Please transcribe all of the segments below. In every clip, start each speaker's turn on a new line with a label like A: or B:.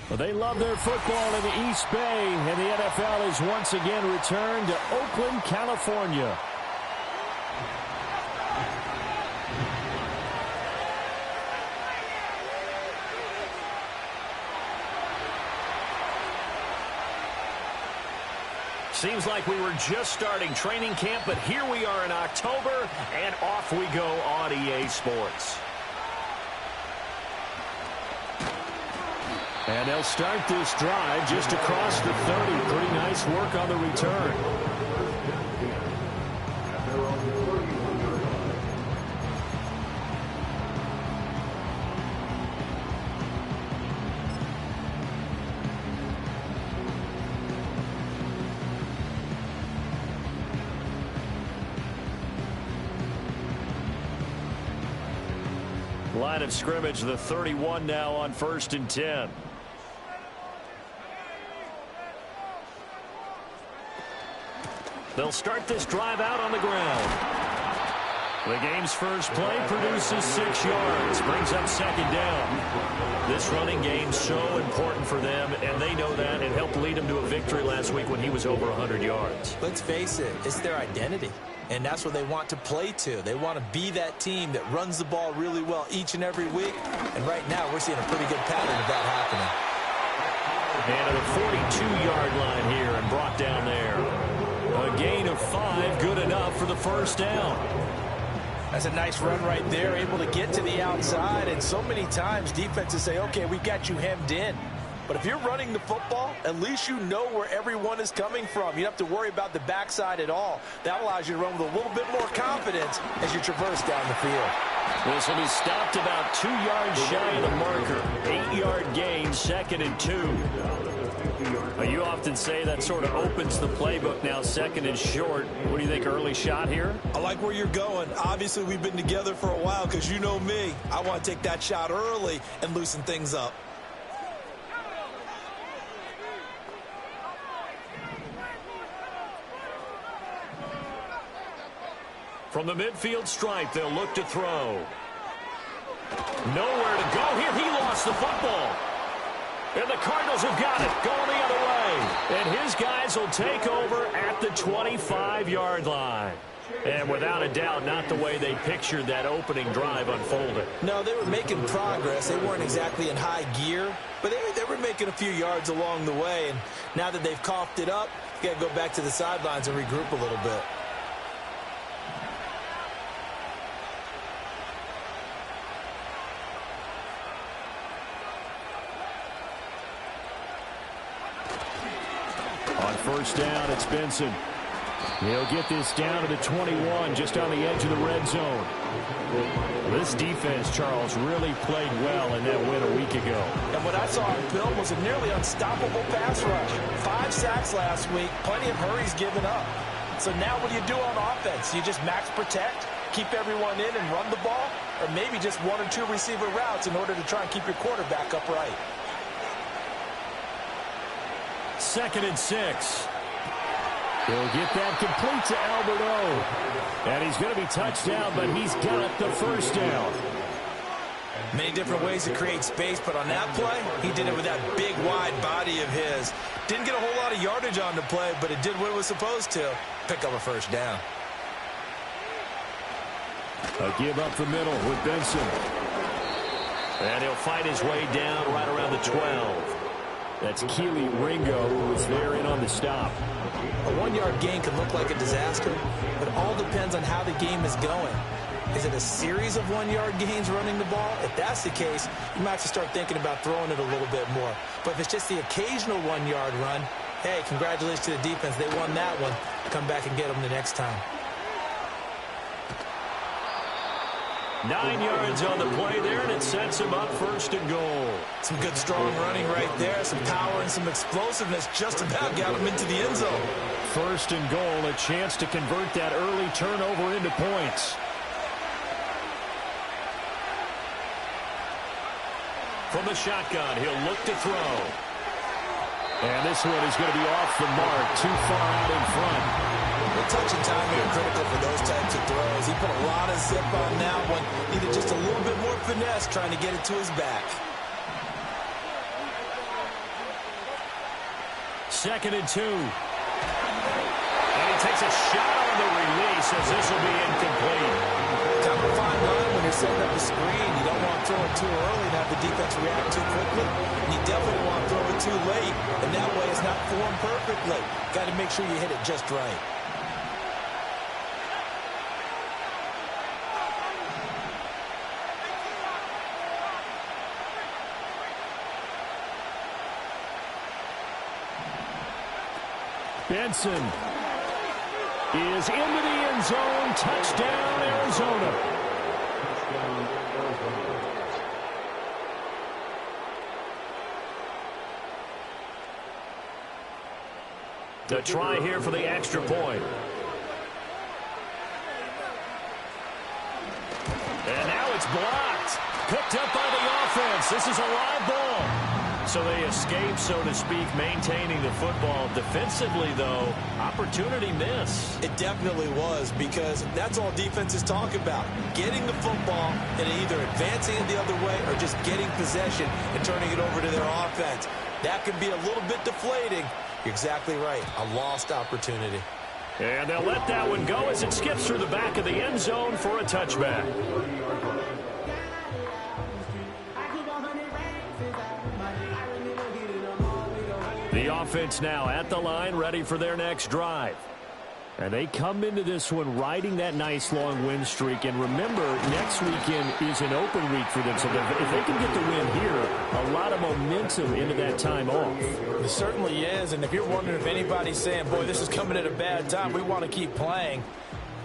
A: Well, they love their football in the East Bay, and the NFL has once again returned to Oakland, California. Seems like we were just starting training camp, but here we are in October, and off we go on EA Sports. And they'll start this drive just across the 30. Pretty nice work on the return. Line of scrimmage, the 31 now on 1st and 10. They'll start this drive out on the ground. The game's first play produces 6 yards, brings up 2nd down. This running game's so important for them, and they know that. It helped lead them to a victory last week when he was over 100 yards.
B: Let's face it, it's their identity, and that's what they want to play to. They want to be that team that runs the ball really well each and every week, and right now we're seeing a pretty good pattern of that happening.
A: And to the 42-yard line here and brought down there. A gain of 5, good enough for the 1st down.
B: That's a nice run right there, able to get to the outside, and so many times defenses say, okay, we got you hemmed in. But if you're running the football, at least you know where everyone is coming from. You don't have to worry about the backside at all. That allows you to run with a little bit more confidence as you traverse down the field.
A: This will be stopped about 2 yards shy of the marker. 8-yard gain, 2nd and 2. You often say that sort of opens the playbook now, 2nd and short. What do you think, early shot here?
B: I like where you're going. Obviously, we've been together for a while because you know me. I want to take that shot early and loosen things up.
A: From the midfield stripe, they'll look to throw. Nowhere to go here. He lost the football. And the Cardinals have got it, going the other way. And his guys will take over at the 25-yard line. And without a doubt, not the way they pictured that opening drive unfolded.
B: No, they were making progress. They weren't exactly in high gear, but they were making a few yards along the way. And now that they've coughed it up, you got to go back to the sidelines and regroup a little bit.
A: On 1st down, it's Benson. He'll get this down to the 21, just on the edge of the red zone. This defense, Charles, really played well in that win a week ago.
B: And what I saw on film was a nearly unstoppable pass rush. 5 sacks last week, plenty of hurries given up. So now what do you do on offense? You just max protect, keep everyone in and run the ball, or maybe just 1 or 2 receiver routes in order to try and keep your quarterback upright.
A: 2nd and 6. He'll get that complete to Albert O. And he's going to be touched down, but he's got the 1st down.
B: Many different ways to create space, but on that play, he did it with that big, wide body of his. Didn't get a whole lot of yardage on the play, but it did what it was supposed to. Pick up a 1st down.
A: A give up the middle with Benson. And he'll fight his way down right around the 12. That's Keely Ringo, who was there in on the stop.
B: A 1-yard gain can look like a disaster, but it all depends on how the game is going. Is it a series of 1-yard gains running the ball? If that's the case, you might have to start thinking about throwing it a little bit more. But if it's just the occasional 1-yard run, hey, congratulations to the defense. They won that one. Come back and get them the next time.
A: 9 yards on the play there, and it sets him up 1st and goal.
B: Some good, strong running right there. Some power and some explosiveness just about got him into the end zone.
A: 1st and goal, a chance to convert that early turnover into points. From the shotgun, he'll look to throw. And this one is going to be off the mark, too far out in front.
B: The touch and timing are critical for those types of throws. He put a lot of zip on that one. Needed just a little bit more finesse trying to get it to his back.
A: 2nd and 2. And he takes a shot on the release as this will be incomplete.
B: Kind of a fine line when you're setting up the screen. You don't want to throw it too early and have the defense react too quickly. And you definitely don't want to throw it too late. And that way it's not formed perfectly. Got to make sure you hit it just right.
A: Benson is into the end zone. Touchdown, Arizona. The try here for the extra point. And now it's blocked. Picked up by the offense. This is a live ball. So they escape, so to speak, maintaining the football. Defensively, though, opportunity miss.
B: It definitely was, because that's all defenses talk about. Getting the football and either advancing it the other way or just getting possession and turning it over to their offense. That can be a little bit deflating. You're exactly right. A lost opportunity.
A: And they'll let that one go as it skips through the back of the end zone for a touchback. The offense now at the line, ready for their next drive. And they come into this one riding that nice long win streak. And remember, next weekend is an open week for them. So if they can get the win here, a lot of momentum into that time off.
B: It certainly is. And if you're wondering if anybody's saying, boy, this is coming at a bad time, we want to keep playing,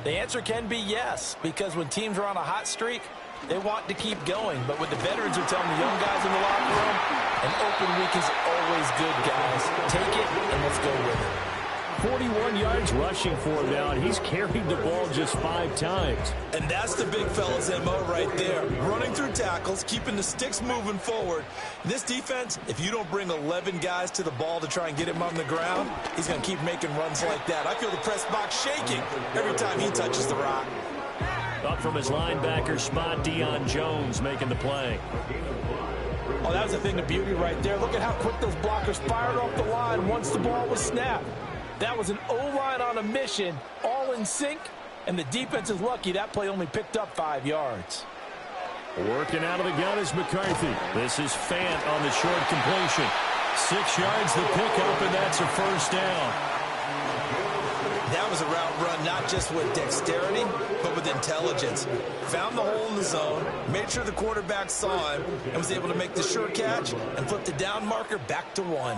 B: the answer can be yes. Because when teams are on a hot streak, they want to keep going. But what the veterans are telling the young guys in the locker room, an open week is always good, guys. Take it and let's go with it.
A: 41 yards rushing for him now, and he's carried the ball just 5 times.
B: And that's the big fella's MO right there. Running through tackles, keeping the sticks moving forward. This defense, if you don't bring 11 guys to the ball to try and get him on the ground, he's going to keep making runs like that. I feel the press box shaking every time he touches the rock.
A: Up from his linebacker spot, Deion Jones making the play.
B: Oh, that was the thing of beauty right there. Look at how quick those blockers fired off the line once the ball was snapped. That was an O-line on a mission, all in sync, and the defense is lucky that play only picked up 5 yards.
A: Working out of the gun is McCarthy. This is Fant on the short completion. 6 yards the pickup, and that's a first down.
B: That was a route run not just with dexterity, but with intelligence. Found the hole in the zone, made sure the quarterback saw him, and was able to make the sure catch and flip the down marker back to 1.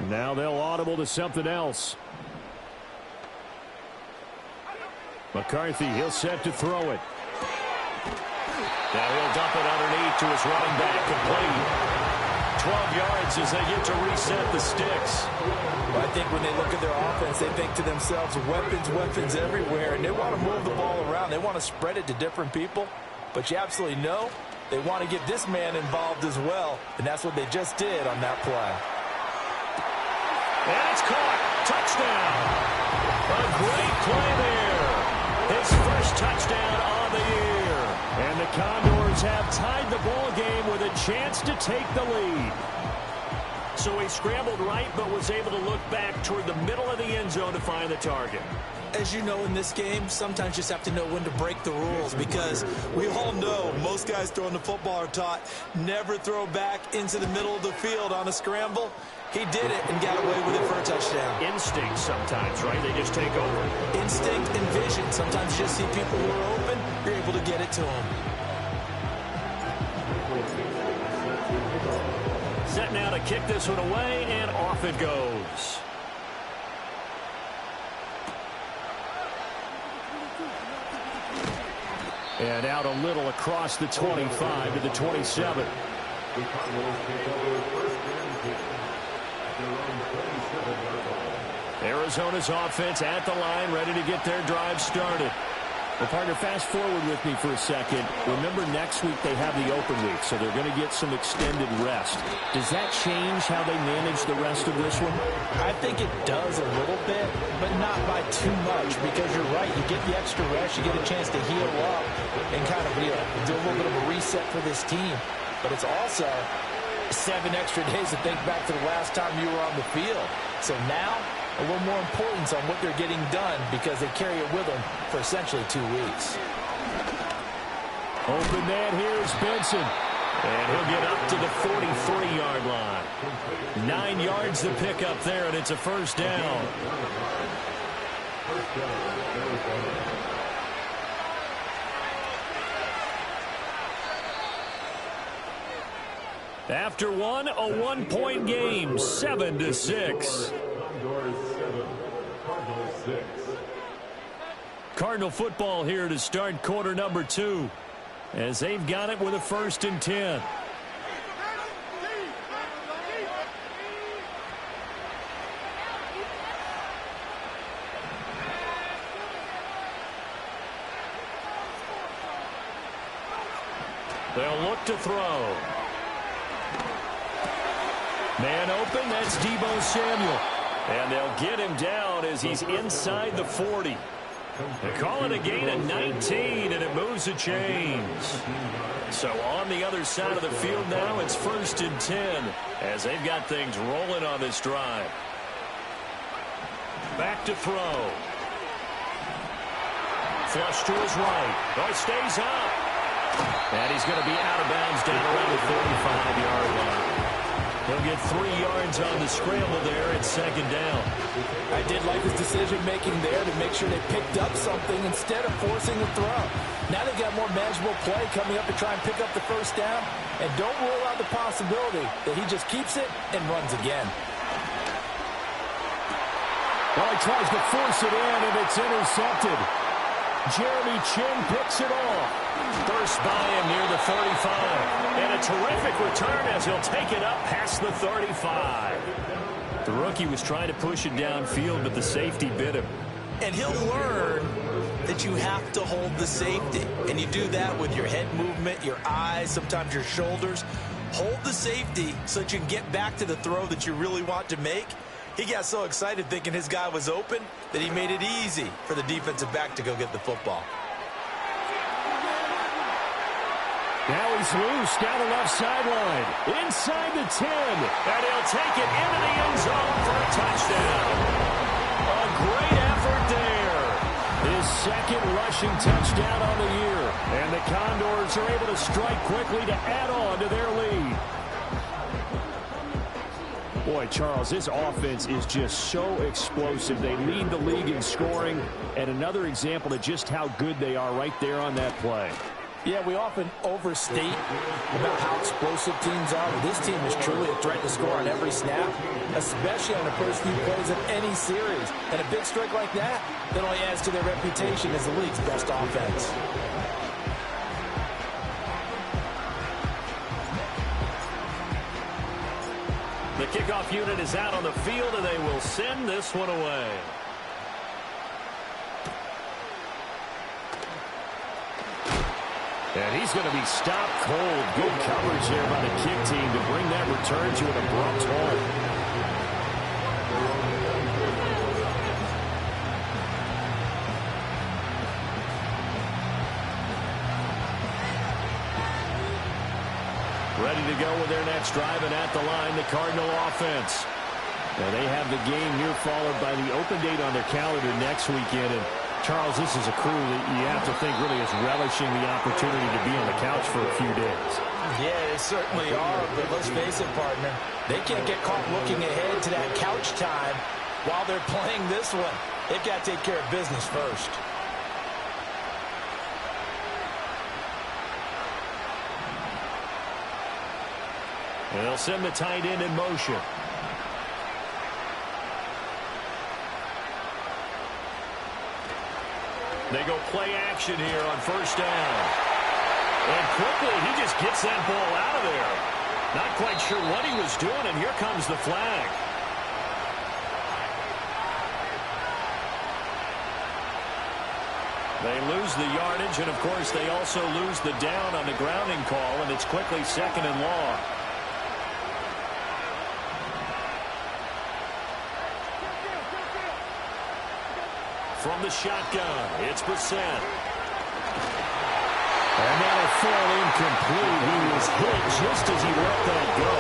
A: Now they'll audible to something else. McCarthy, he'll set to throw it. Now he'll dump it underneath to his running back, complete. 12 yards as they get to reset the sticks.
B: Well, I think when they look at their offense, they think to themselves, weapons everywhere, and they want to move the ball around. They want to spread it to different people, but you absolutely know they want to get this man involved as well, and that's what they just did on that play.
A: And it's caught. Touchdown. A great play there. His first touchdown on the year. And the Condors have tied the ball game with a chance to take the lead. So he scrambled right, but was able to look back toward the middle of the end zone to find the target.
B: As you know, in this game, sometimes you just have to know when to break the rules, because we all know most guys throwing the football are taught never throw back into the middle of the field on a scramble. He did it and got away with it for a touchdown.
A: Instinct sometimes, right? They just take over.
B: Instinct and vision. Sometimes you just see people who are open, you're able to get it to them.
A: Set now to kick this one away, and off it goes. And out a little across the 25 to the 27. Arizona's offense at the line, ready to get their drive started. Well, partner, fast forward with me for a second. Remember, next week they have the open week, so they're going to get some extended rest. Does that change how they manage the rest of this one?
B: I think it does a little bit, but not by too much, because you're right. You get the extra rest. You get a chance to heal up and kind of do a little bit of a reset for this team. but it's also 7 extra days to think back to the last time you were on the field. So now, a little more importance on what they're getting done because they carry it with them for essentially 2 weeks.
A: Open man here is Benson. And he'll get up to the 43-yard line. 9 yards to pick up there, and it's a first down. After one, a 1-point game, 7-6. Cardinal football here to start quarter number 2, as they've got it with a 1st and 10. They'll look to throw. Man open, that's Deebo Samuel. And they'll get him down as he's inside the 40. They call it a gain of 19, and it moves the chains. So on the other side of the field now, it's 1st and 10, as they've got things rolling on this drive. Back to throw. Flush to his right. Oh, it stays up. And he's going to be out of bounds down around the 45-yard line. He'll get 3 yards on the scramble there at 2nd down.
B: I did like his decision-making there to make sure they picked up something instead of forcing the throw. Now they've got more manageable play coming up to try and pick up the 1st down. And don't rule out the possibility that he just keeps it and runs again.
A: Well, he tries to force it in, and it's intercepted. Jeremy Chinn picks it off. First by him near the 35. And a terrific return as he'll take it up past the 35. The rookie was trying to push it downfield, but the safety bit him.
B: And he'll learn that you have to hold the safety. And you do that with your head movement, your eyes, sometimes your shoulders. Hold the safety so that you can get back to the throw that you really want to make. He got so excited thinking his guy was open that he made it easy for the defensive back to go get the football.
A: Now he's loose down the left sideline. Inside the 10. And he'll take it into the end zone for a touchdown. A great effort there. His 2nd rushing touchdown on the year. And the Condors are able to strike quickly to add on to their lead. Boy, Charles, this offense is just so explosive. They lead the league in scoring, and another example of just how good they are right there on that play.
B: Yeah, we often overstate about how explosive teams are, but this team is truly a threat to score on every snap, especially on the first few plays of any series. And a big strike like that only adds to their reputation as the league's best offense.
A: The kickoff unit is out on the field, and they will send this one away. And he's going to be stopped cold. Good coverage there by the kick team to bring that return to an abrupt halt. Ready to go with their next drive, and at the line, the Cardinal offense. Now they have the game here followed by the open date on their calendar next weekend. And Charles, this is a crew that you have to think really is relishing the opportunity to be on the couch for a few days.
B: Yeah, they certainly are, but let's face it, partner. They can't get caught looking ahead to that couch time while they're playing this one. They've got to take care of business first.
A: And they'll send the tight end in motion. They go play action here on 1st down. And quickly, he just gets that ball out of there. Not quite sure what he was doing, and here comes the flag. They lose the yardage, and of course, they also lose the down on the grounding call, and it's quickly 2nd and long. From the shotgun, it's Brissett. And that'll fall incomplete. He was hit just as he let that go.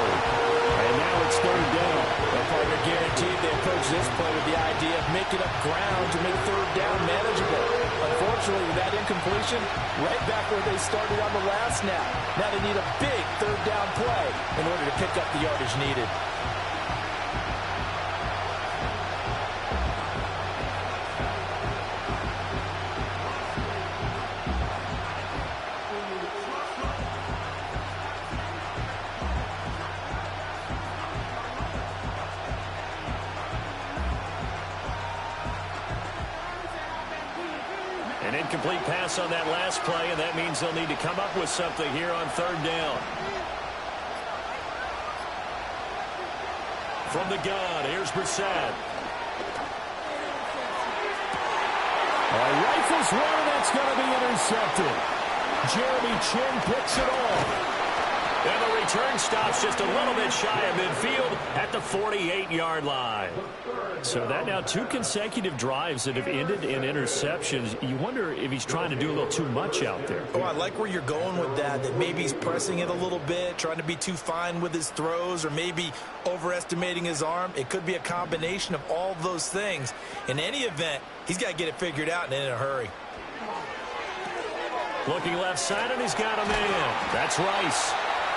A: And now it's third down.
B: Well, partner, guaranteed they approach this play with the idea of making up ground to make third down manageable. Unfortunately, with that incompletion, right back where they started on the last snap. Now they need a big third down play in order to pick up the yardage needed.
A: An incomplete pass on that last play, and that means they'll need to come up with something here on third down. From the gun, here's Brissett. Rifles one, and that's going to be intercepted. Jeremy Chinn picks it off. And the return stops just a little bit shy of midfield at the 48-yard line. So that now 2 consecutive drives that have ended in interceptions. You wonder if he's trying to do a little too much out there.
B: Oh, I like where you're going with that maybe he's pressing it a little bit, trying to be too fine with his throws, or maybe overestimating his arm. It could be a combination of all of those things. In any event, he's got to get it figured out and in a hurry.
A: Looking left side, and he's got a man. That's Rice.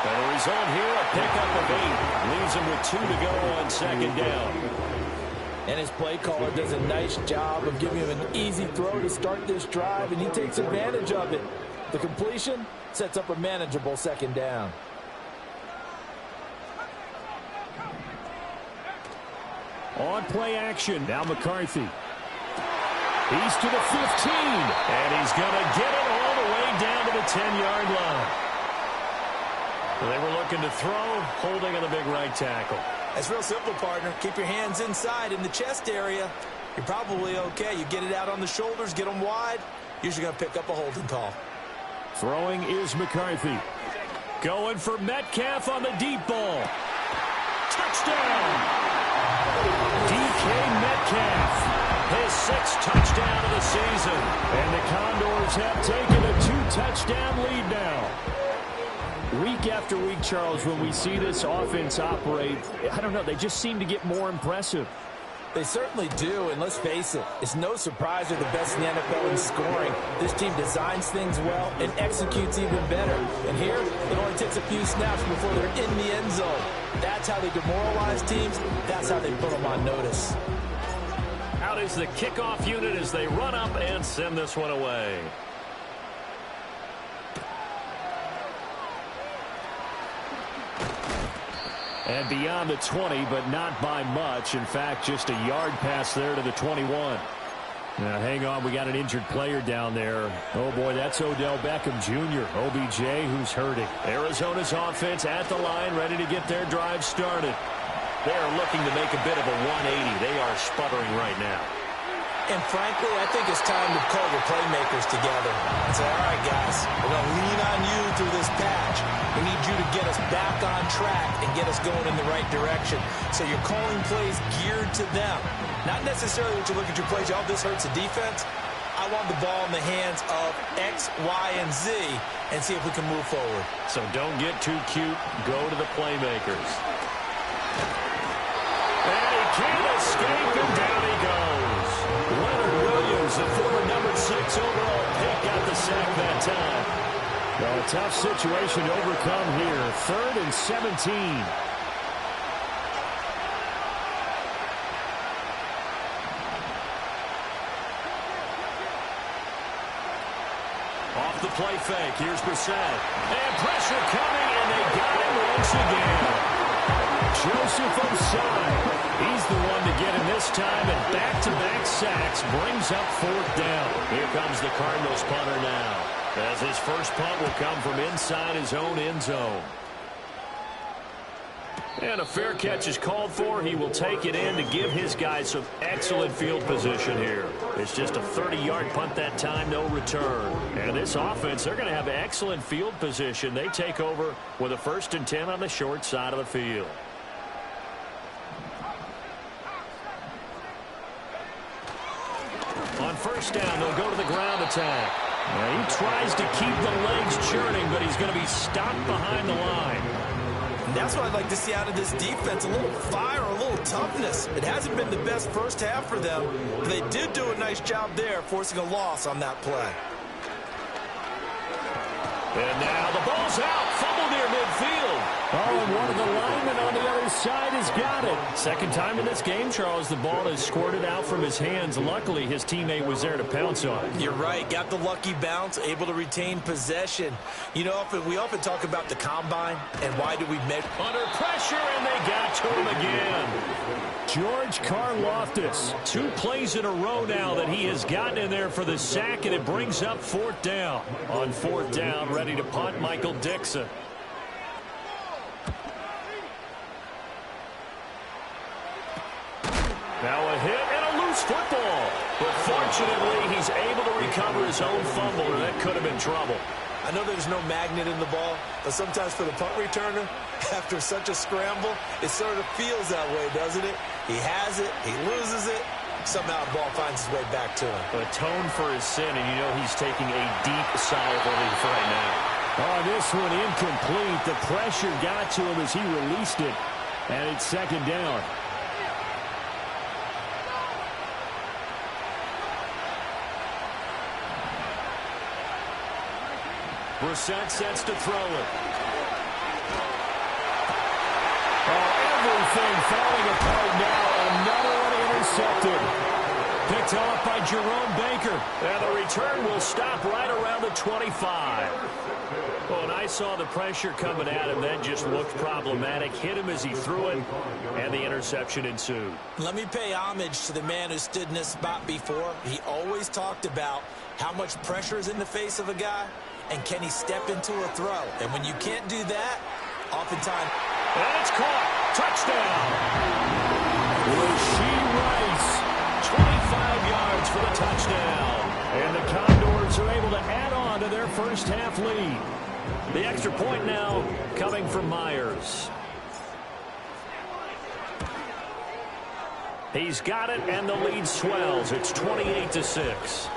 A: And the result here, a pickup of 8. Leaves him with 2 to go on second down.
B: And his play caller does a nice job of giving him an easy throw to start this drive, and he takes advantage of it. The completion sets up a manageable second down.
A: On play action, now McCarthy. He's to the 15, and he's going to get it all the way down to the 10-yard line. They were looking to throw, holding on the big right tackle.
B: It's real simple, partner. Keep your hands inside in the chest area. You're probably okay. You get it out on the shoulders, get them wide. Usually going to pick up a holding call.
A: Throwing is McCarthy. Going for Metcalf on the deep ball. Touchdown! DK Metcalf. His 6th touchdown of the season. And the Condors have taken a 2-touchdown lead now. Week after week, Charles, when we see this offense operate, I don't know, they just seem to get more impressive.
B: They certainly do, and let's face it, it's no surprise they're the best in the NFL in scoring. This team designs things well and executes even better. And here, it only takes a few snaps before they're in the end zone. That's how they demoralize teams. That's how they put them on notice.
A: Out is the kickoff unit as they run up and send this one away. And beyond the 20, but not by much. In fact, just a yard pass there to the 21. Now, hang on. We got an injured player down there. Oh, boy, that's Odell Beckham Jr., OBJ, who's hurting. Arizona's offense at the line, ready to get their drive started. They're looking to make a bit of a 180. They are sputtering right now.
B: And frankly, I think it's time to call your playmakers together and say, all right, guys, we're going to lean on you through this patch. We need you to get us back on track and get us going in the right direction. So you're calling plays geared to them. Not necessarily what you look at your plays, oh, this hurts the defense. I want the ball in the hands of X, Y, and Z and see if we can move forward.
A: So don't get too cute. Go to the playmakers. And he can't escape, and down he goes. Leonard Williams, the former number 6 overall pick, got the sack that time. Well, a tough situation to overcome here. 3rd and 17. Off the play fake. Here's Brissett. And pressure coming, and they got him once again. Joseph Osai. He's the one to get him this time, and back-to-back sacks brings up 4th down. Here comes the Cardinals punter now, as his first punt will come from inside his own end zone. And a fair catch is called for. He will take it in to give his guys some excellent field position here. It's just a 30-yard punt that time, no return. And this offense, they're going to have excellent field position. They take over with a 1st and 10 on the short side of the field. On 1st down, they'll go to the ground attack. He tries to keep the legs churning, but he's going to be stopped behind the line.
B: And that's what I'd like to see out of this defense, a little fire, a little toughness. It hasn't been the best first half for them, but they did do a nice job there, forcing a loss on that play.
A: And now the ball's out, fumble near midfield. Oh, and one of the linemen on the other side has got it. Second time in this game, Charles, the ball has squirted out from his hands. Luckily, his teammate was there to pounce on it.
B: You're right. Got the lucky bounce, able to retain possession. You know, we often talk about the combine and why do we make...
A: Under pressure, and they got to him again. George Karlaftis, 2 plays in a row now that he has gotten in there for the sack, and it brings up 4th down. On 4th down, ready to punt, Michael Dickson. Now a hit and a loose football. But fortunately, he's able to recover his own fumble, or that could have been trouble.
B: I know there's no magnet in the ball, but sometimes for the punt returner, after such a scramble, it sort of feels that way, doesn't it? He has it, he loses it, somehow the ball finds its way back to him.
A: Atone for his sin, and you know he's taking a deep sigh of relief right now. Oh, this one incomplete. The pressure got to him as he released it, and it's 2nd down. Brissett sets to throw it. Oh, everything falling apart now. Another one intercepted. Picked off by Jerome Baker. And the return will stop right around the 25. Well, and I saw the pressure coming at him. That just looked problematic. Hit him as he threw it, and the interception ensued.
B: Let me pay homage to the man who stood in this spot before. He always talked about how much pressure is in the face of a guy, and can he step into a throw? And when you can't do that, oftentimes...
A: And it's caught. Touchdown. Rashee Rice, 25 yards for the touchdown. And the Condors are able to add on to their first half lead. The extra point now coming from Myers. He's got it, and the lead swells. It's 28-6.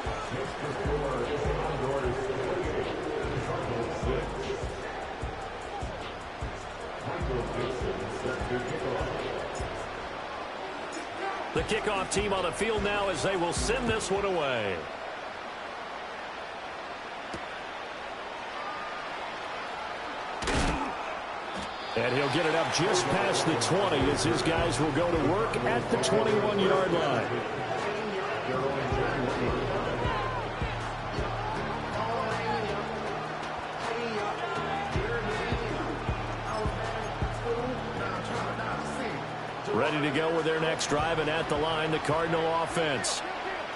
A: The kickoff team on the field now as they will send this one away. And he'll get it up just past the 20 as his guys will go to work at the 21-yard line. Ready to go with their next drive, and at the line, the Cardinal offense.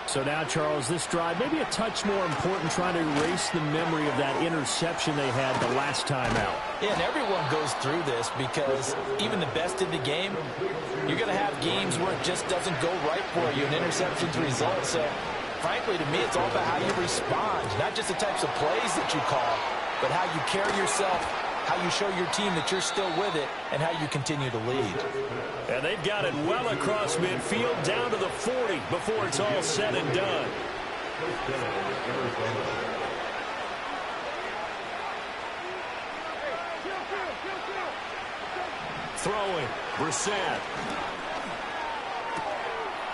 A: So now, Charles, this drive maybe a touch more important, trying to erase the memory of that interception they had the last time out.
B: Yeah, and everyone goes through this because even the best in the game, you're going to have games where it just doesn't go right for you, and interceptions result. So, frankly, to me, it's all about how you respond, not just the types of plays that you call, but how you carry yourself, how you show your team that you're still with it, and how you continue to lead.
A: And they've got it well across midfield, down to the 40 before it's all said and done. Throwing, Brissett.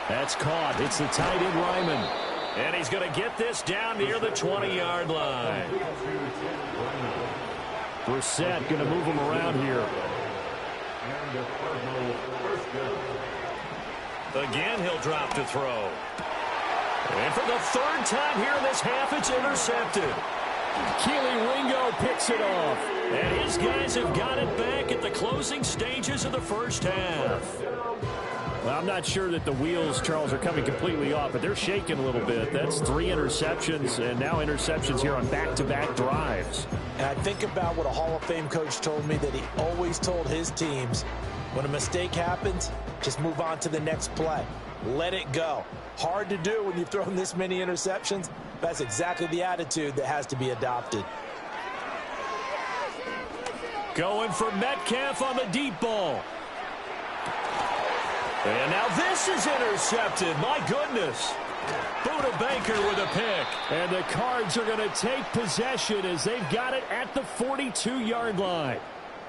A: That's caught. It's the tight end Ryman. And he's going to get this down near the 20-yard line. Brissett going to move him around here. Again, he'll drop to throw. And for the 3rd time here in this half, it's intercepted. Keely Ringo picks it off. And his guys have got it back at the closing stages of the first half. Well, I'm not sure that the wheels, Charles, are coming completely off, but they're shaking a little bit. That's 3 interceptions, and now interceptions here on back-to-back drives.
B: And I think about what a Hall of Fame coach told me, that he always told his teams, when a mistake happens, just move on to the next play. Let it go. Hard to do when you've thrown this many interceptions. That's exactly the attitude that has to be adopted.
A: Going for Metcalf on the deep ball. And now this is intercepted. My goodness. Buda Baker with a pick.
C: And the Cards are going to take possession as they've got it at the 42-yard line.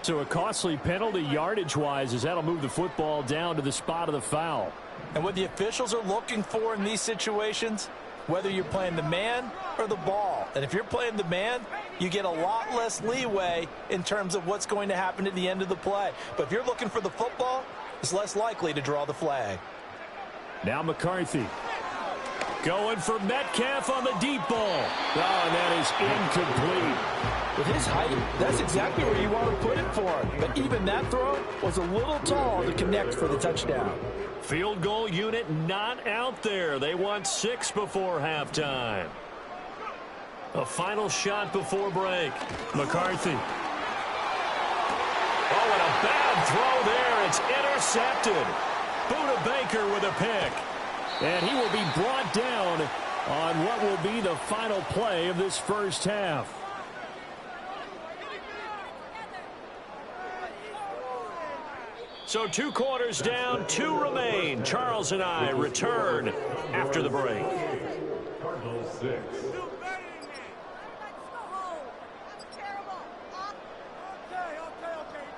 C: So a costly penalty yardage-wise as that'll move the football down to the spot of the foul.
B: And what the officials are looking for in these situations, whether you're playing the man or the ball. And if you're playing the man, you get a lot less leeway in terms of what's going to happen at the end of the play. But if you're looking for the football, it's less likely to draw the flag.
C: Now McCarthy.
A: Going for Metcalf on the deep ball.
C: Oh, and that is incomplete.
B: With his height, that's exactly where you want to put it for him. But even that throw was a little tall to connect for the touchdown.
A: Field goal unit not out there. They want 6 before halftime. A final shot before break. McCarthy. Oh, and a bad throw there. It's intercepted. Buda Baker with a pick.
C: And he will be brought down on what will be the final play of this first half.
A: So 2 quarters down, 2 remain. Charles and I return after the break.
D: Cardinals 6.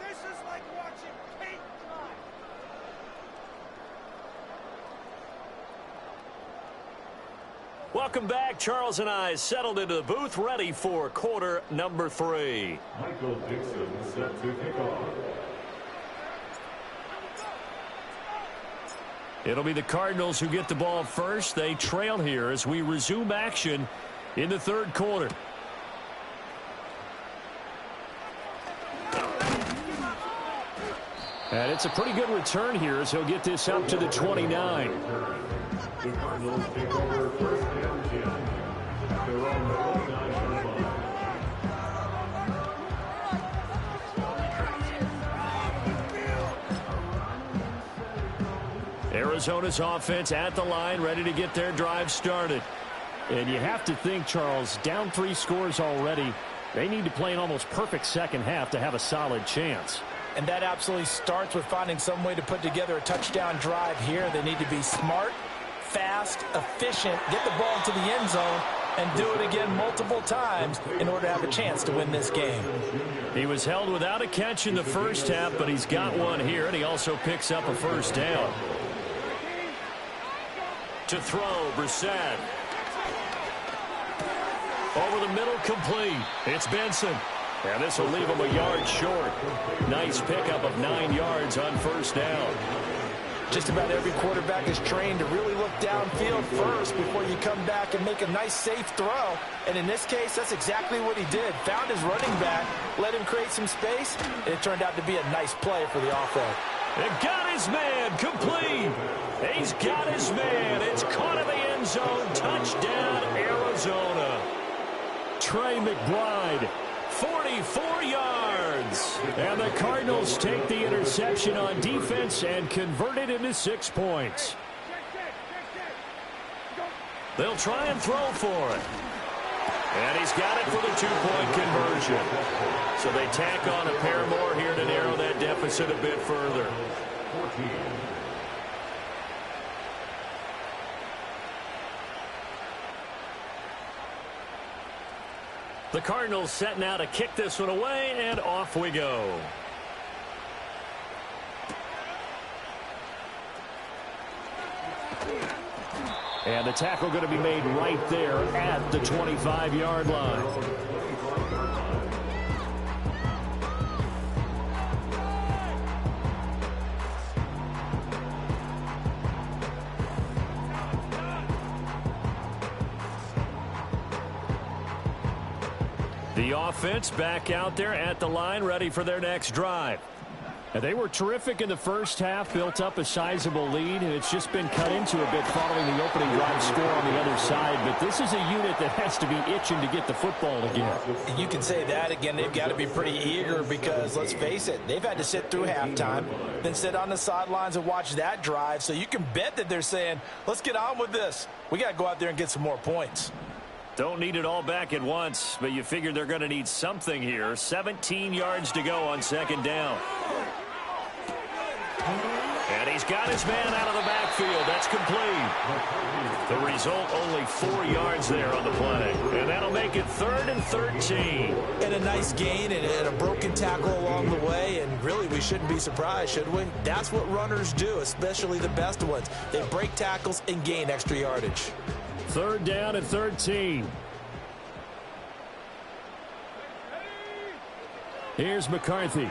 D: This is like watching paint dry.
A: Welcome back. Charles and I settled into the booth, ready for quarter number 3.
D: Michael Dixon set to kick off.
A: It'll be the Cardinals who get the ball first. They trail here as we resume action in the third quarter.
C: And it's a pretty good return here as he'll get this up to the 29.
D: The Cardinals take over first and 10 at their own 29-yard line.
A: Arizona's offense at the line, ready to get their drive started.
C: And you have to think, Charles, down 3 scores already. They need to play an almost perfect second half to have a solid chance.
B: And that absolutely starts with finding some way to put together a touchdown drive here. They need to be smart, fast, efficient, get the ball into the end zone, and do it again multiple times in order to have a chance to win this game.
A: He was held without a catch in the first half, but he's got one here, and he also picks up a first down. To throw, Brissett. Over the middle, complete. It's Benson. And this will leave him a yard short. Nice pickup of 9 yards on first down.
B: Just about every quarterback is trained to really look downfield first before you come back and make a nice, safe throw. And in this case, that's exactly what he did. Found his running back, let him create some space, and it turned out to be a nice play for the offense.
A: And got his man, complete. He's got his man. It's caught in the end zone. Touchdown, Arizona.
C: Trey McBride.
A: 44 yards.
C: And the Cardinals take the interception on defense and convert it into 6 points.
A: They'll try and throw for it. And he's got it for the 2-point conversion. So they tack on a pair more here to narrow that deficit a bit further.
D: 14.
A: The Cardinals set now to kick this one away, and off we go.
C: And the tackle going to be made right there at the 25-yard line.
A: The offense back out there at the line, ready for their next drive.
C: And they were terrific in the first half, built up a sizable lead, and it's just been cut into a bit following the opening drive score on the other side. But this is a unit that has to be itching to get the football again.
B: You can say that again. They've got to be pretty eager because, let's face it, they've had to sit through halftime, then sit on the sidelines and watch that drive. So you can bet that they're saying, let's get on with this. We got to go out there and get some more points.
A: Don't need it all back at once, but you figure they're going to need something here. 17 yards to go on second down. And he's got his man out of the backfield. That's complete. The result, only 4 yards there on the play. And that'll make it 3rd and 13.
B: And a nice gain and a broken tackle along the way. And really, we shouldn't be surprised, should we? That's what runners do, especially the best ones. They break tackles and gain extra yardage.
C: 3rd down and 13. Here's McCarthy.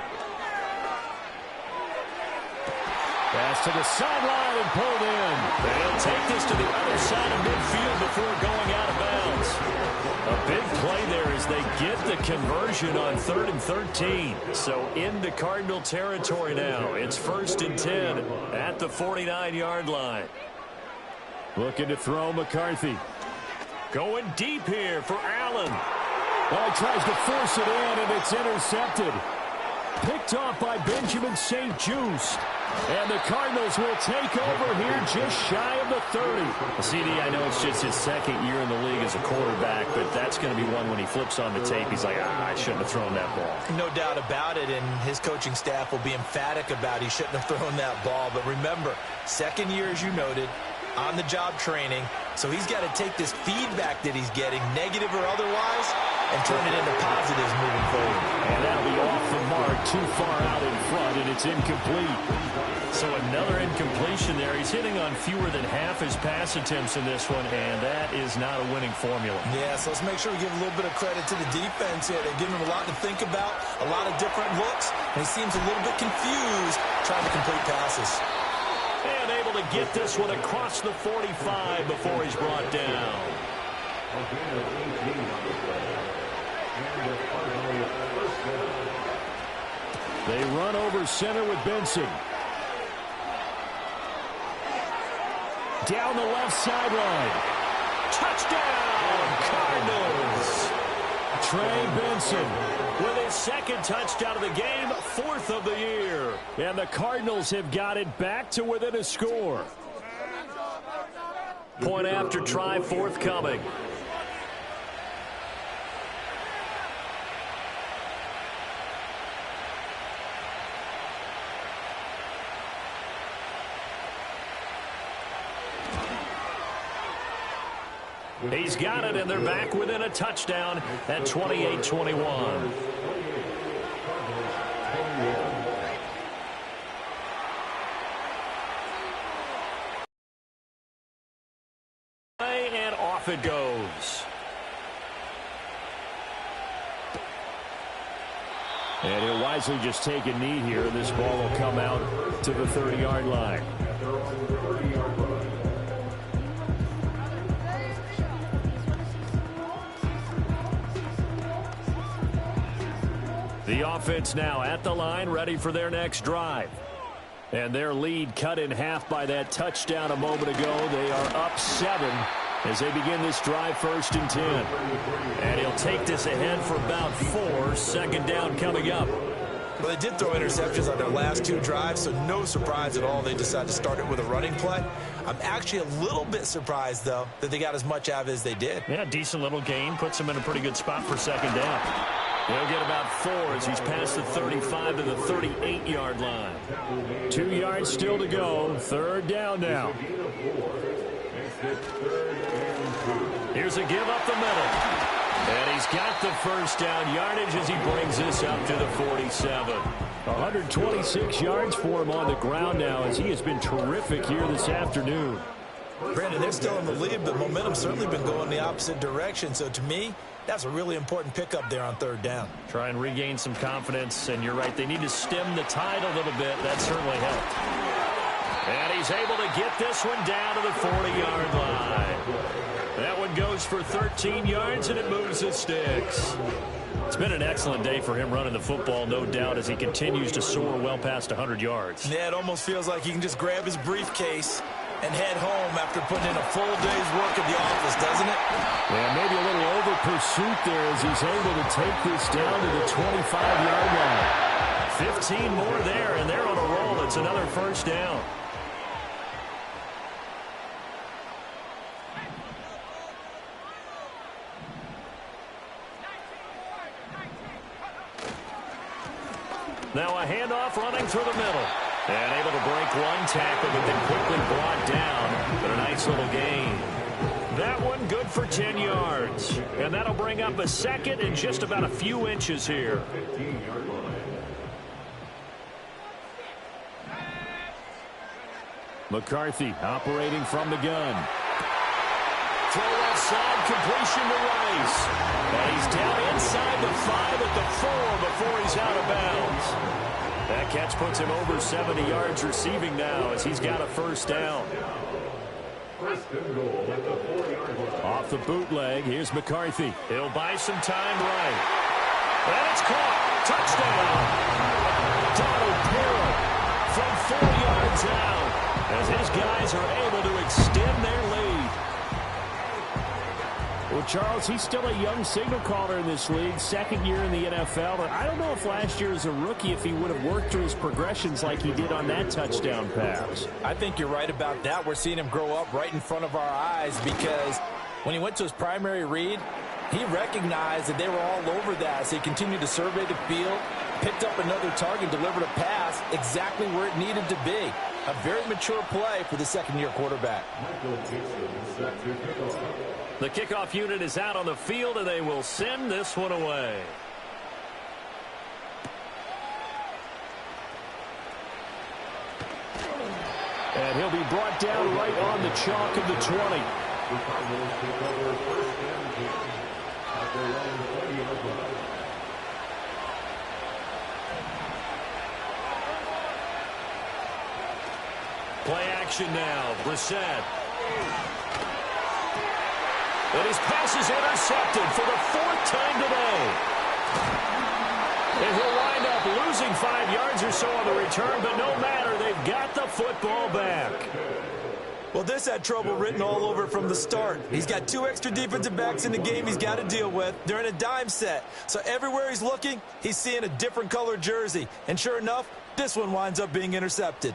C: Pass to the sideline and pulled in.
A: They'll take this to the other side of midfield before going out of bounds. A big play there as they get the conversion on 3rd and 13. So into Cardinal territory now. It's 1st and 10 at the 49-yard line.
C: Looking to throw McCarthy.
A: Going deep here for Allen.
C: Oh, he tries to force it in, and it's intercepted. Picked off by Benjamin St-Juste. And the Cardinals will take over here just shy of the 30.
A: CD, I know it's just his 2nd year in the league as a quarterback, but that's going to be one when he flips on the tape. He's like, I shouldn't have thrown that ball.
B: No doubt about it, and his coaching staff will be emphatic about he shouldn't have thrown that ball. But remember, 2nd year, as you noted, on-the-job training. So he's got to take this feedback that he's getting, negative or otherwise, and turn it into positives moving forward.
C: And that'll be off the mark, too far out in front, and it's incomplete.
A: So another incompletion there. He's hitting on fewer than half his pass attempts in this one, and that is not a winning formula.
B: Yeah, so let's make sure we give a little bit of credit to the defense here. They're giving him a lot to think about, a lot of different looks, and he seems a little bit confused trying to complete passes.
A: And able to get this one across the 45 before he's brought down.
C: They run over center with Benson. Down the left sideline.
A: Touchdown, Cardinals.
C: Trey Benson
A: with his 2nd touchdown of the game, 4th of the year.
C: And the Cardinals have got it back to within a score.
A: Point after try forthcoming. He's got it, and they're back within a touchdown at 28-21. And off it goes.
C: And he'll wisely just take a knee here. This ball will come out to the 30-yard line. The offense now at the line, ready for their next drive. And their lead cut in half by that touchdown a moment ago. They are up 7 as they begin this drive, 1st and 10.
A: And he'll take this ahead for about 4. 2nd down coming up.
B: Well, they did throw interceptions on their last 2 drives, so no surprise at all they decided to start it with a running play. I'm actually a little bit surprised, though, that they got as much out of it as they did.
A: Yeah, decent little gain. Puts them in a pretty good spot for 2nd down. He'll get about 4 as he's past the 35 to the 38-yard line.
C: 2 yards still to go. 3rd down now.
A: Here's a give up the middle. And he's got the 1st down yardage as he brings this up to the 47.
C: 126 yards for him on the ground now as he has been terrific here this afternoon.
B: Brandon, they're still in the lead, but momentum's certainly been going the opposite direction. So to me, that's a really important pickup there on 3rd down.
A: Try and regain some confidence, and you're right, they need to stem the tide a little bit. That certainly helped. And he's able to get this one down to the 40-yard line. That one goes for 13 yards, and it moves the sticks. It's been an excellent day for him running the football, no doubt, as he continues to soar well past 100 yards.
B: Yeah, it almost feels like he can just grab his briefcase and head home after putting in a full day's work at the office, doesn't it?
C: Yeah, maybe a little over pursuit there as he's able to take this down to the 25-yard line.
A: 15 more there, and they're on a roll. It's another 1st down. Now a handoff running through the middle. And able to break one tackle, but then quickly brought down. But a nice little gain. That one good for 10 yards. And that'll bring up a second and just about a few inches here.
C: McCarthy operating from the gun.
A: Throw left side, completion to Rice. And he's down inside the 5 at the 4 before he's out of bounds. That catch puts him over 70 yards receiving now as he's got a first down.
C: Off the bootleg, here's McCarthy.
A: He'll buy some time right. And it's caught. Touchdown. Donald Perry from 4 yards out as his guys are able to extend their lead.
C: Well, Charles, he's still a young signal caller in this league, second year in the NFL. But I don't know if last year as a rookie, if he would have worked through his progressions like he did on that touchdown pass.
B: I think you're right about that. We're seeing him grow up right in front of our eyes because when he went to his primary read, he recognized that they were all over that. So he continued to survey the field, picked up another target, delivered a pass exactly where it needed to be. A very mature play for the second-year quarterback.
A: The kickoff unit is out on the field, and they will send this one away.
C: And he'll be brought down right on the chalk of the 20.
A: Play action now. Brissett. And his pass is intercepted for the 4th time today. And he'll wind up losing 5 yards or so on the return, but no matter, they've got the football back.
B: Well, this had trouble written all over from the start. He's got 2 extra defensive backs in the game he's got to deal with. They're in a dime set. So everywhere he's looking, he's seeing a different color jersey. And sure enough, this one winds up being intercepted.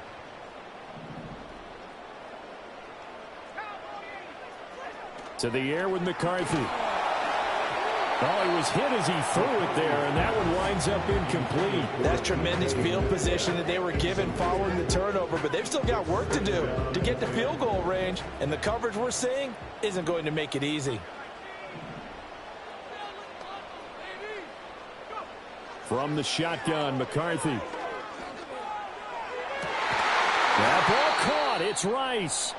C: To the air with McCarthy. Oh, he was hit as he threw it there, and that one winds up incomplete.
B: That's tremendous field position that they were given following the turnover, but they've still got work to do to get to field goal range, and the coverage we're seeing isn't going to make it easy.
C: From the shotgun, McCarthy. That ball caught. It's Rice.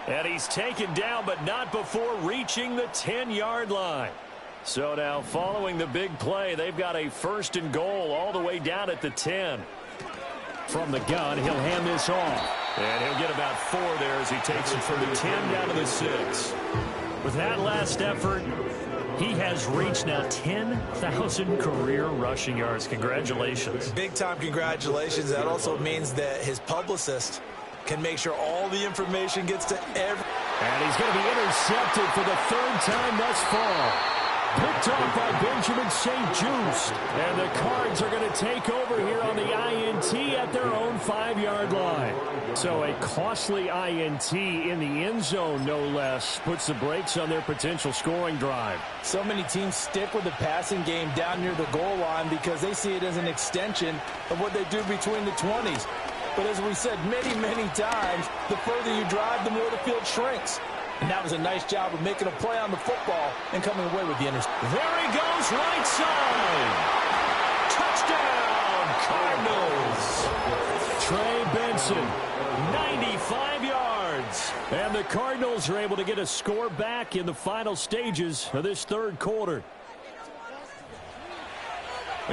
A: And he's taken down, but not before reaching the 10-yard line. So now, following the big play, they've got a 1st and goal all the way down at the 10.
C: From the gun, he'll hand this off.
A: And he'll get about 4 there as he takes it from the 10 down to the 6. With that last effort, he has reached now 10,000 career rushing yards. Congratulations.
B: Big-time congratulations. That also means that his publicist can make sure all the information gets to every...
C: And he's going to be intercepted for the 3rd time thus far. Picked off by Benjamin St-Juste. And the Cards are going to take over here on the INT at their own 5-yard line. So a costly INT in the end zone, no less, puts the brakes on their potential scoring drive.
B: So many teams stick with the passing game down near the goal line because they see it as an extension of what they do between the 20s. But as we said many, many times, the further you drive, the more the field shrinks. And that was a nice job of making a play on the football and coming away with the interception.
A: There he goes, right side. Touchdown, Cardinals.
C: Trey Benson.
A: 95 yards.
C: And the Cardinals are able to get a score back in the final stages of this 3rd quarter.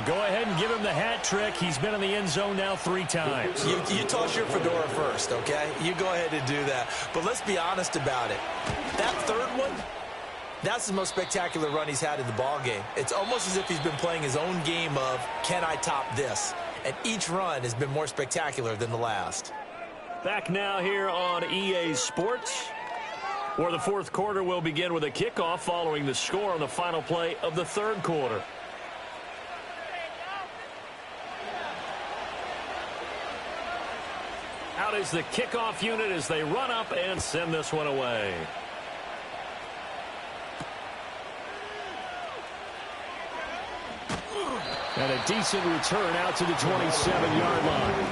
A: Go ahead and give him the hat trick. He's been in the end zone now 3 times.
B: You toss your fedora first, okay? You go ahead and do that. But let's be honest about it. That 3rd one, that's the most spectacular run he's had in the ballgame. It's almost as if he's been playing his own game of, can I top this? And each run has been more spectacular than the last.
A: Back now here on EA Sports, where the 4th quarter will begin with a kickoff following the score on the final play of the 3rd quarter. Out is the kickoff unit as they run up and send this one away.
C: And a decent return out to the 27-yard line.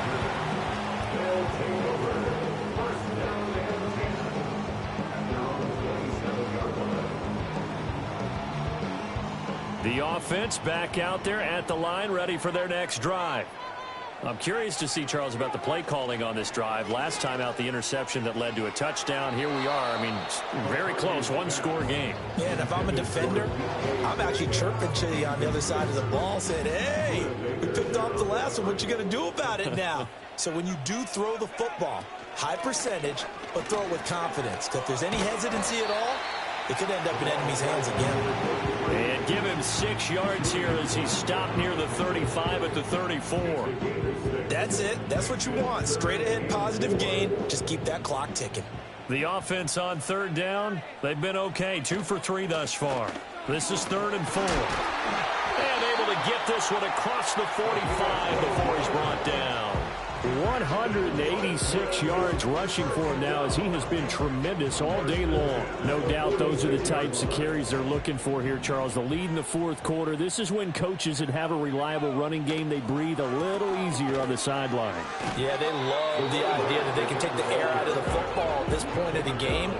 A: The offense back out there at the line, ready for their next drive. I'm curious to see, Charles, about the play calling on this drive. Last time out, the interception that led to a touchdown. Here we are. I mean, very close, one-score game.
B: Yeah, and if I'm a defender, I'm actually chirping to you on the other side of the ball, saying, hey, we picked off the last one. What you going to do about it now? So when you do throw the football, high percentage, but throw it with confidence. Because if there's any hesitancy at all, it could end up in enemy's hands again.
A: And give him 6 yards here as he stopped near the 35 at the 34.
B: That's it. That's what you want. Straight ahead positive gain. Just keep that clock ticking.
A: The offense on third down, they've been okay. 2 for 3 thus far. This is 3rd and 4. And able to get this one across the 45 before he's brought down.
C: 186 yards rushing for him now as he has been tremendous all day long. No doubt those are the types of carries they're looking for here, Charles. The lead in the fourth quarter. This is when coaches that have a reliable running game, they breathe a little easier on the sideline.
B: Yeah, they love the idea that they can take the air out of the football at this point of the game.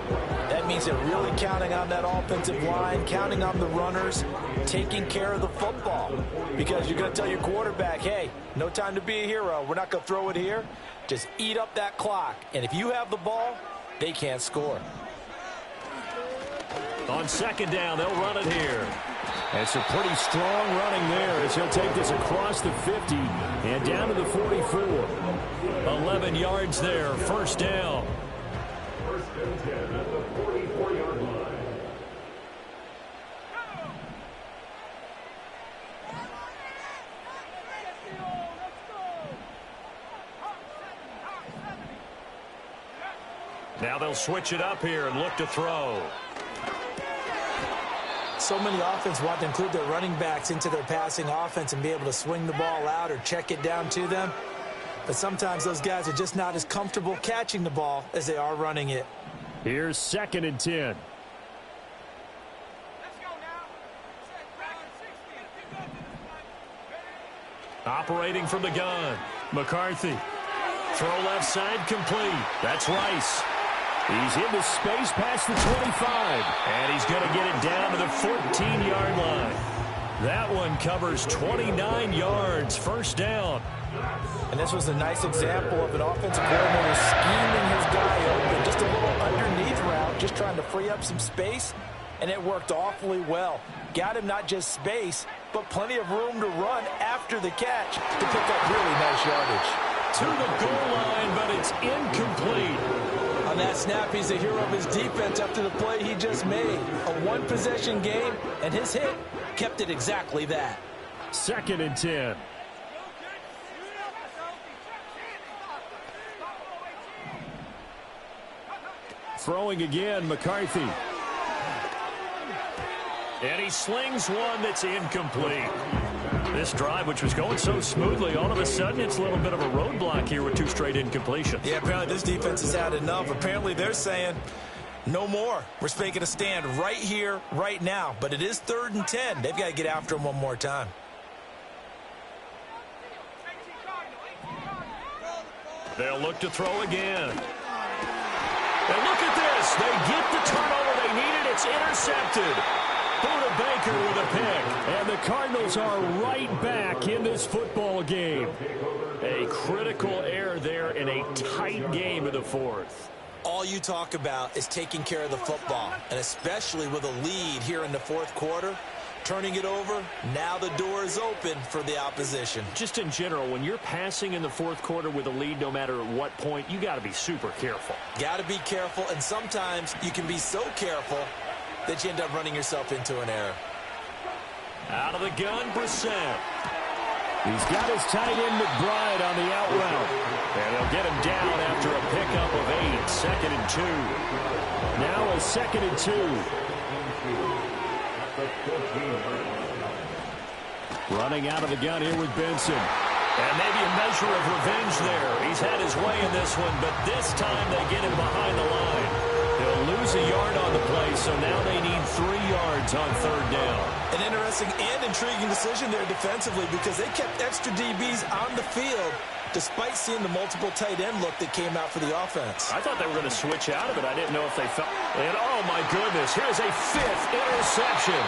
B: That means they're really counting on that offensive line, counting on the runners, taking care of the football. Because you're going to tell your quarterback, hey, no time to be a hero. We're not going to throw it here. Just eat up that clock. And if you have the ball, they can't score.
A: On second down, they'll run it here.
C: It's a pretty strong running there as he'll take this across the 50 and down to the 44.
A: 11 yards there, first down.
D: First and 10 at the 44-yard line.
A: Now they'll switch it up here and look to throw.
B: So many offense want to include their running backs into their passing offense and be able to swing the ball out or check it down to them. But sometimes those guys are just not as comfortable catching the ball as they are running it.
C: Here's 2nd and 10.
A: Operating from the gun, McCarthy. Throw left side complete. That's Rice.
C: He's into space past the 25.
A: And he's going to get it down to the 14-yard line. That one covers 29 yards. First down.
B: And this was a nice example of an offensive coordinator scheming his guy open. Just a little underneath route, just trying to free up some space. And it worked awfully well. Got him not just space, but plenty of room to run after the catch to pick up really nice yardage.
A: To the goal line, but it's incomplete.
B: On that snap, he's the hero of his defense after the play he just made. A one-possession game, and his hit kept it exactly that.
C: 2nd and 10. Throwing again, McCarthy.
A: And he slings one that's incomplete. This drive, which was going so smoothly, all of a sudden it's a little bit of a roadblock here with 2 straight incompletions.
B: Yeah, apparently this defense has had enough. Apparently they're saying, no more. We're making a stand right here, right now. But it is 3rd and 10. They've got to get after him one more time.
A: They'll look to throw again. And look at this. They get the turnover they needed. It's intercepted. Buda Baker with a pick.
C: And the Cardinals are right back in this football game.
A: A critical error there in a tight game in the fourth.
B: All you talk about is taking care of the football, and especially with a lead here in the fourth quarter. Turning it over, now the door is open for the opposition.
A: Just in general, when you're passing in the fourth quarter with a lead, no matter at what point, you got to be super careful.
B: Got to be careful, and sometimes you can be so careful that you end up running yourself into an error.
A: Out of the gun, Brissett.
C: He's got his tight end McBride on the out route.
A: And they'll get him down after a pickup of 8. 2nd and 2.
C: Now a 2nd and 2. Running out of the gun here with Benson.
A: And maybe a measure of revenge there. He's had his way in this one, but this time they get him behind the line. He'll lose a yard on the play, so now they need 3 yards on 3rd down.
B: An interesting and intriguing decision there defensively because they kept extra DBs on the field despite seeing the multiple tight end look that came out for the offense.
A: I thought they were going to switch out of it. I didn't know if they felt. And oh my goodness, here's a 5th interception.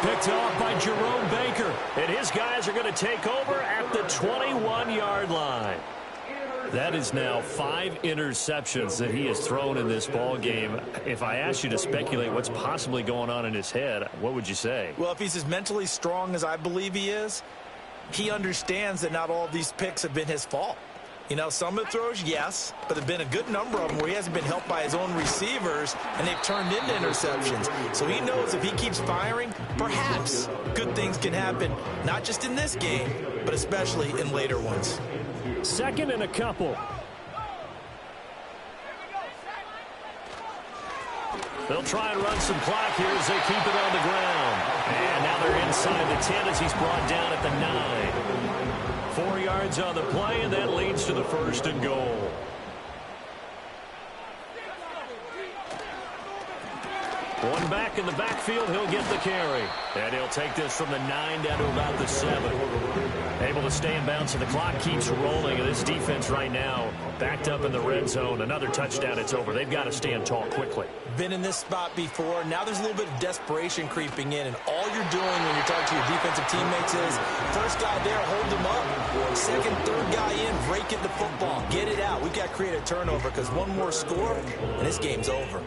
A: Picked off by Jerome Baker. And his guys are going to take over at the 21-yard line. That is now 5 interceptions that he has thrown in this ball game. If I asked you to speculate what's possibly going on in his head, what would you say?
B: Well, if he's as mentally strong as I believe he is, he understands that not all of these picks have been his fault. You know, some of the throws, yes, but there have been a good number of them where he hasn't been helped by his own receivers, and they've turned into interceptions. So he knows if he keeps firing, perhaps good things can happen, not just in this game, but especially in later ones.
C: Second and a couple.
A: They'll try and run some clock here as they keep it on the ground. And now they're inside the 10 as he's brought down at the 9. 4 yards on the play, and that leads to the 1st and goal. One back in the backfield, he'll get the carry. And he'll take this from the 9 down to about the 7. Able to stay in bounds, and the clock keeps rolling. And this defense right now backed up in the red zone. Another touchdown, it's over. They've got to stand tall quickly.
B: Been in this spot before. Now there's a little bit of desperation creeping in, and all you're doing when you're talking to your defensive teammates is first guy there, hold them up. Second, third guy in, break it the football. Get it out. We've got to create a turnover because one more score, and this game's over.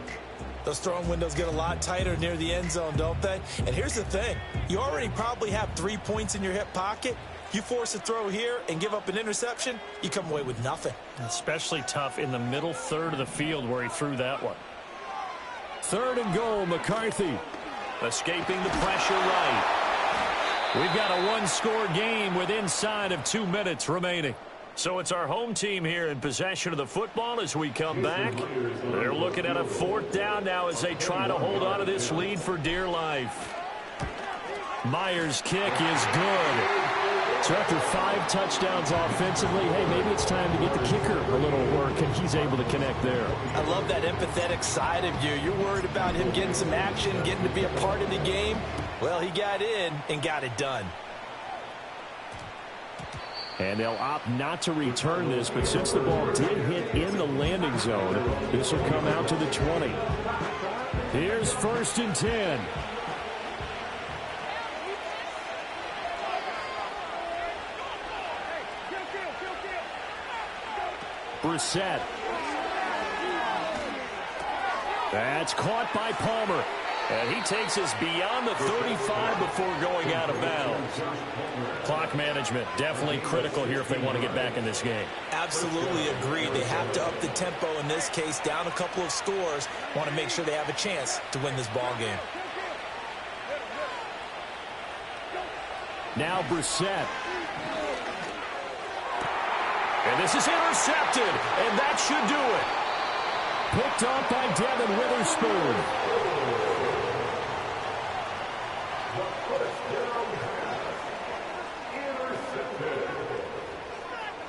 B: Those throwing windows get a lot tighter near the end zone, don't they? And here's the thing. You already probably have 3 points in your hip pocket. You force a throw here and give up an interception, you come away with nothing.
A: Especially tough in the middle third of the field where he threw that one.
C: 3rd and goal, McCarthy.
A: Escaping the pressure right. We've got a one-score game with inside of 2 minutes remaining. So it's our home team here in possession of the football as we come back. They're looking at a 4th down now as they try to hold on to this lead for dear life. Myers' kick is good.
C: So after 5 touchdowns offensively, hey, maybe it's time to get the kicker a little work, and he's able to connect there.
B: I love that empathetic side of you. You're worried about him getting some action, getting to be a part of the game. Well, he got in and got it done.
C: And they'll opt not to return this, but since the ball did hit in the landing zone, this will come out to the 20. Here's 1st and 10. Brissett. That's caught by Palmer.
A: And he takes us beyond the 35 before going out of bounds. Clock management definitely critical here if they want to get back in this game.
B: Absolutely agree. They have to up the tempo in this case, down a couple of scores. Want to make sure they have a chance to win this ball game.
C: Now Brissett.
A: And this is intercepted, and that should do it.
C: Picked off by Devin Witherspoon.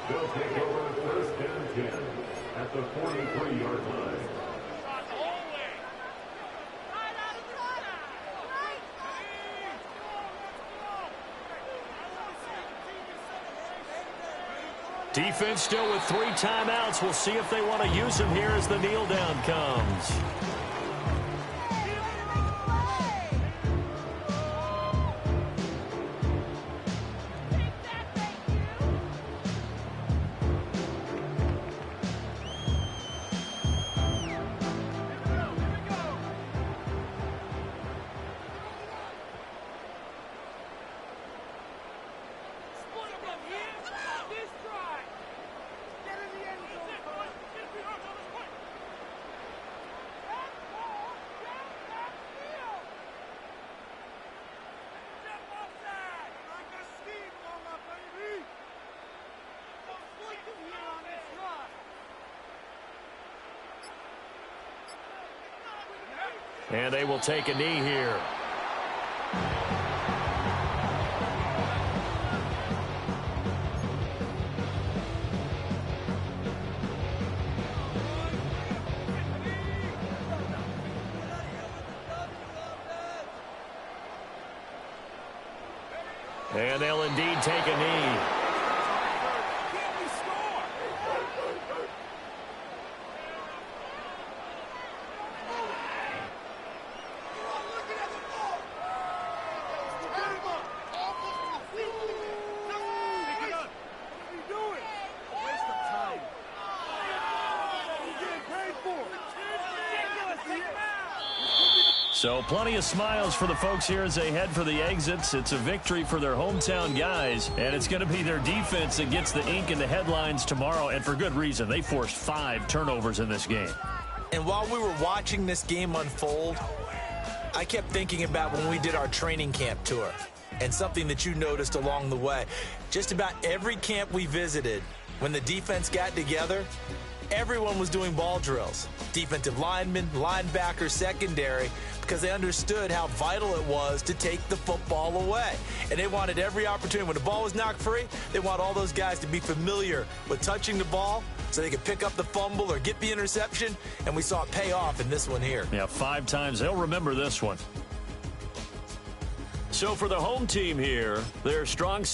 D: They'll take over the 1st and 10 at the 43-yard line.
A: Defense still with 3 timeouts. We'll see if they want to use them here as the kneel down comes. And they will take a knee here. And they'll indeed take a knee. So plenty of smiles for the folks here as they head for the exits. It's a victory for their hometown guys, and it's going to be their defense that gets the ink in the headlines tomorrow, and for good reason. They forced 5 turnovers in this game.
B: And while we were watching this game unfold, I kept thinking about when we did our training camp tour and something that you noticed along the way. Just about every camp we visited, when the defense got together, everyone was doing ball drills. Defensive linemen, linebackers, secondary, because they understood how vital it was to take the football away. And they wanted every opportunity. When the ball was knocked free, they want all those guys to be familiar with touching the ball so they could pick up the fumble or get the interception. And we saw it pay off in this one here.
A: Yeah, 5 times. They'll remember this one. So for the home team here, their strong